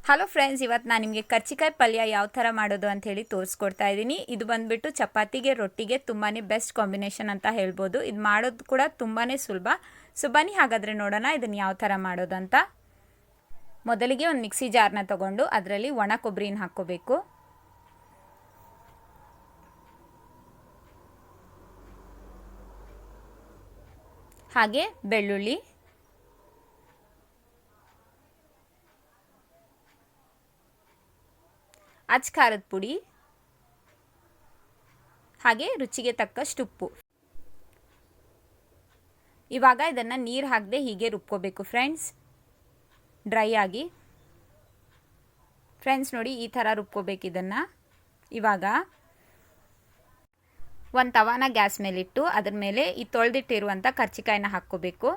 Hello friends, ಇವತ್ತು ನಾನು ನಿಮಗೆ ಕರ್ಚಿಕಾಯಿ ಪಲ್ಯ ಯಾವ ಥರ ಮಾಡೋದು ಅಂತ ಹೇಳಿ ತೋರಿಸ್ಕೊಡ್ತಾ ಇದ್ದೀನಿ. ಇದು ಬಂದುಬಿಟ್ಟು ಚಪಾತಿಗೆ ರೊಟ್ಟಿಗೆ ತುಂಬಾ ಬೆಸ್ಟ್ ಕಾಂಬಿನೇಷನ್ ಅಂತ ಹೇಳ್ಬೋದು. ಇದು ಮಾಡೋದು ಕೂಡ ತುಂಬಾ ಸುಲಭ. ಸೊ ಬನ್ನಿ ಹಾಗಾದರೆ ನೋಡೋಣ ಇದನ್ನು ಯಾವ ಥರ ಮಾಡೋದು ಅಂತ. ಮೊದಲಿಗೆ ಒಂದು ಮಿಕ್ಸಿ ಜಾರ್ನ ತಗೊಂಡು ಅದರಲ್ಲಿ ಒಣ ಕೊಬ್ಬರಿನ ಹಾಕ್ಕೋಬೇಕು. ಹಾಗೆ ಬೆಳ್ಳುಳ್ಳಿ, ಅಚ್ಚ ಖಾರದ ಪುಡಿ, ಹಾಗೆ ರುಚಿಗೆ ತಕ್ಕಷ್ಟು ಉಪ್ಪು. ಇವಾಗ ಇದನ್ನು ನೀರು ಹಾಕದೆ ಹೀಗೆ ರುಬ್ಕೋಬೇಕು ಫ್ರೆಂಡ್ಸ್, ಡ್ರೈ ಆಗಿ. ಫ್ರೆಂಡ್ಸ್ ನೋಡಿ, ಈ ಥರ ರುಬ್ಕೋಬೇಕು ಇದನ್ನು. ಇವಾಗ ಒಂದು ತವಾನ ಗ್ಯಾಸ್ ಮೇಲಿಟ್ಟು ಅದ್ರ ಮೇಲೆ ಈ ತೊಳೆದಿಟ್ಟಿರುವಂಥ ಕರ್ಚಿಕಾಯಿನ ಹಾಕ್ಕೋಬೇಕು.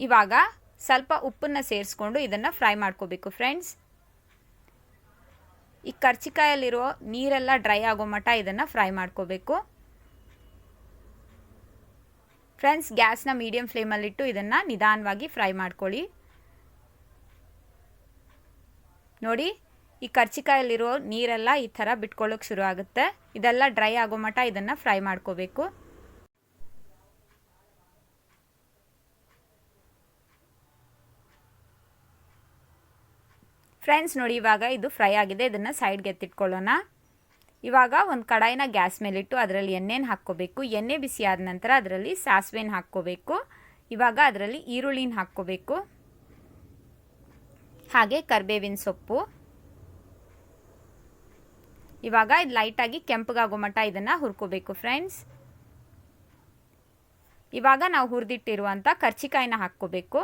ಇವಾಗ ಸ್ವಲ್ಪ ಉಪ್ಪನ್ನು ಸೇರಿಸ್ಕೊಂಡು ಇದನ್ನು ಫ್ರೈ ಮಾಡ್ಕೋಬೇಕು ಫ್ರೆಂಡ್ಸ್. ಈ ಕರ್ಚಿಕಾಯಲ್ಲಿರೋ ನೀರೆಲ್ಲ ಡ್ರೈ ಆಗೋ ಮಟ್ಟ ಇದನ್ನು ಫ್ರೈ ಮಾಡ್ಕೋಬೇಕು ಫ್ರೆಂಡ್ಸ್. ಗ್ಯಾಸ್ನ ಮೀಡಿಯಂ ಫ್ಲೇಮಲ್ಲಿಟ್ಟು ಇದನ್ನು ನಿಧಾನವಾಗಿ ಫ್ರೈ ಮಾಡ್ಕೊಳ್ಳಿ. ನೋಡಿ, ಈ ಕರ್ಚಿಕಾಯಲ್ಲಿರೋ ನೀರೆಲ್ಲ ಈ ಥರ ಬಿಟ್ಕೊಳ್ಳೋಕೆ ಶುರು ಆಗುತ್ತೆ. ಇದೆಲ್ಲ ಡ್ರೈ ಆಗೋ ಮಟ್ಟ ಇದನ್ನು ಫ್ರೈ ಮಾಡ್ಕೋಬೇಕು. ಫ್ರೆಂಡ್ಸ್ ನೋಡಿ, ಇವಾಗ ಇದು ಫ್ರೈ ಆಗಿದೆ. ಇದನ್ನು ಸೈಡ್ಗೆ ಎತ್ತಿಟ್ಕೊಳ್ಳೋಣ. ಇವಾಗ ಒಂದು ಕಡಾಯಿನ ಗ್ಯಾಸ್ ಮೇಲಿಟ್ಟು ಅದರಲ್ಲಿ ಎಣ್ಣೆನ ಹಾಕ್ಕೋಬೇಕು. ಎಣ್ಣೆ ಬಿಸಿ ಆದ ನಂತರ ಅದರಲ್ಲಿ ಸಾಸಿವೆನ ಹಾಕ್ಕೋಬೇಕು. ಇವಾಗ ಅದರಲ್ಲಿ ಈರುಳ್ಳಿನ ಹಾಕ್ಕೋಬೇಕು, ಹಾಗೆ ಕರಿಬೇವಿನ ಸೊಪ್ಪು. ಇವಾಗ ಇದು ಲೈಟಾಗಿ ಕೆಂಪಗಾಗೋ ಮಟ್ಟ ಇದನ್ನು ಹುರ್ಕೋಬೇಕು ಫ್ರೆಂಡ್ಸ್. ಇವಾಗ ನಾವು ಹುರಿದಿಟ್ಟಿರುವಂಥ ಕರ್ಚಿಕಾಯಿನ ಹಾಕ್ಕೋಬೇಕು.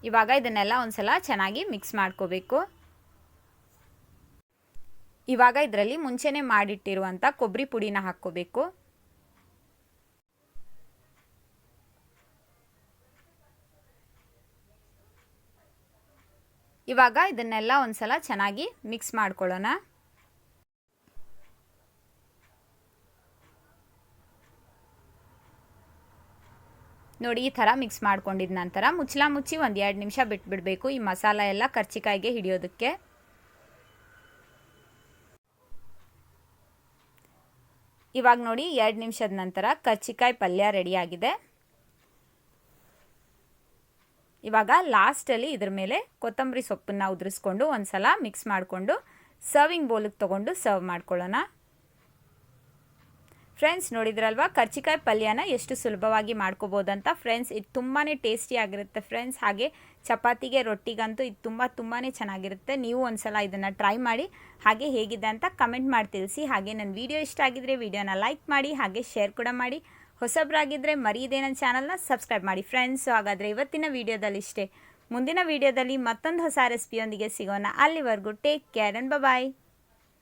ಇವಾಗ ಇದನ್ನೆಲ್ಲ ಒಂದ್ಸಲ ಚೆನ್ನಾಗಿ ಮಿಕ್ಸ್ ಮಾಡ್ಕೋಬೇಕು. ಇವಾಗ ಇದರಲ್ಲಿ ಮುಂಚೆನೇ ಮಾಡಿಟ್ಟಿರುವಂಥ ಕೊಬ್ಬರಿ ಪುಡಿನ ಹಾಕ್ಕೋಬೇಕು. ಇವಾಗ ಇದನ್ನೆಲ್ಲ ಒಂದ್ಸಲ ಚೆನ್ನಾಗಿ ಮಿಕ್ಸ್ ಮಾಡ್ಕೊಳ್ಳೋಣ. ನೋಡಿ, ಈ ಥರ ಮಿಕ್ಸ್ ಮಾಡ್ಕೊಂಡಿದ ನಂತರ ಮುಚ್ಚಳ ಮುಚ್ಚಿ ಒಂದು 2 ನಿಮಿಷ ಬಿಟ್ಬಿಡಬೇಕು ಈ ಮಸಾಲ ಎಲ್ಲ ಕರ್ಚಿಕಾಯಿಗೆ ಹಿಡಿಯೋದಕ್ಕೆ. ಇವಾಗ ನೋಡಿ, 2 ನಿಮಿಷದ ನಂತರ ಕರ್ಚಿಕಾಯಿ ಪಲ್ಯ ರೆಡಿಯಾಗಿದೆ. ಇವಾಗ ಲಾಸ್ಟಲ್ಲಿ ಇದ್ರ ಮೇಲೆ ಕೊತ್ತಂಬರಿ ಸೊಪ್ಪನ್ನು ಉದುರಿಸ್ಕೊಂಡು ಒಂದ್ಸಲ ಮಿಕ್ಸ್ ಮಾಡಿಕೊಂಡು ಸರ್ವಿಂಗ್ ಬೌಲಿಗೆ ತೊಗೊಂಡು ಸರ್ವ್ ಮಾಡ್ಕೊಳ್ಳೋಣ. ಫ್ರೆಂಡ್ಸ್ ನೋಡಿದ್ರಲ್ವಾ ಕರ್ಚಿಕಾಯಿ ಪಲ್ಯನ ಎಷ್ಟು ಸುಲಭವಾಗಿ ಮಾಡ್ಕೋಬೋದಂತ. ಫ್ರೆಂಡ್ಸ್ ಇದು ತುಂಬಾ ಟೇಸ್ಟಿಯಾಗಿರುತ್ತೆ ಫ್ರೆಂಡ್ಸ್. ಹಾಗೆ ಚಪಾತಿಗೆ ರೊಟ್ಟಿಗಂತೂ ಇದು ತುಂಬಾ ಚೆನ್ನಾಗಿರುತ್ತೆ. ನೀವು ಒಂದ್ಸಲ ಇದನ್ನು ಟ್ರೈ ಮಾಡಿ, ಹಾಗೆ ಹೇಗಿದೆ ಅಂತ ಕಮೆಂಟ್ ಮಾಡಿ ತಿಳಿಸಿ. ಹಾಗೆ ನನ್ನ ವಿಡಿಯೋ ಇಷ್ಟ ಆಗಿದ್ರೆ ವಿಡಿಯೋನ ಲೈಕ್ ಮಾಡಿ, ಹಾಗೆ ಶೇರ್ ಕೂಡ ಮಾಡಿ. ಹೊಸಬ್ರಾಗಿದ್ದರೆ ಮರೀದೇ ನನ್ನ ಚಾನಲ್ನ ಸಬ್ಸ್ಕ್ರೈಬ್ ಮಾಡಿ ಫ್ರೆಂಡ್ಸ್. ಹಾಗಾದರೆ ಇವತ್ತಿನ ವಿಡಿಯೋದಲ್ಲಿ ಇಷ್ಟೇ. ಮುಂದಿನ ವಿಡಿಯೋದಲ್ಲಿ ಮತ್ತೊಂದು ಹೊಸ ರೆಸಿಪಿಯೊಂದಿಗೆ ಸಿಗೋಣ. ಅಲ್ಲಿವರೆಗೂ ಟೇಕ್ ಕೇರ್ ಅಂಡ್ ಬಾಯ್.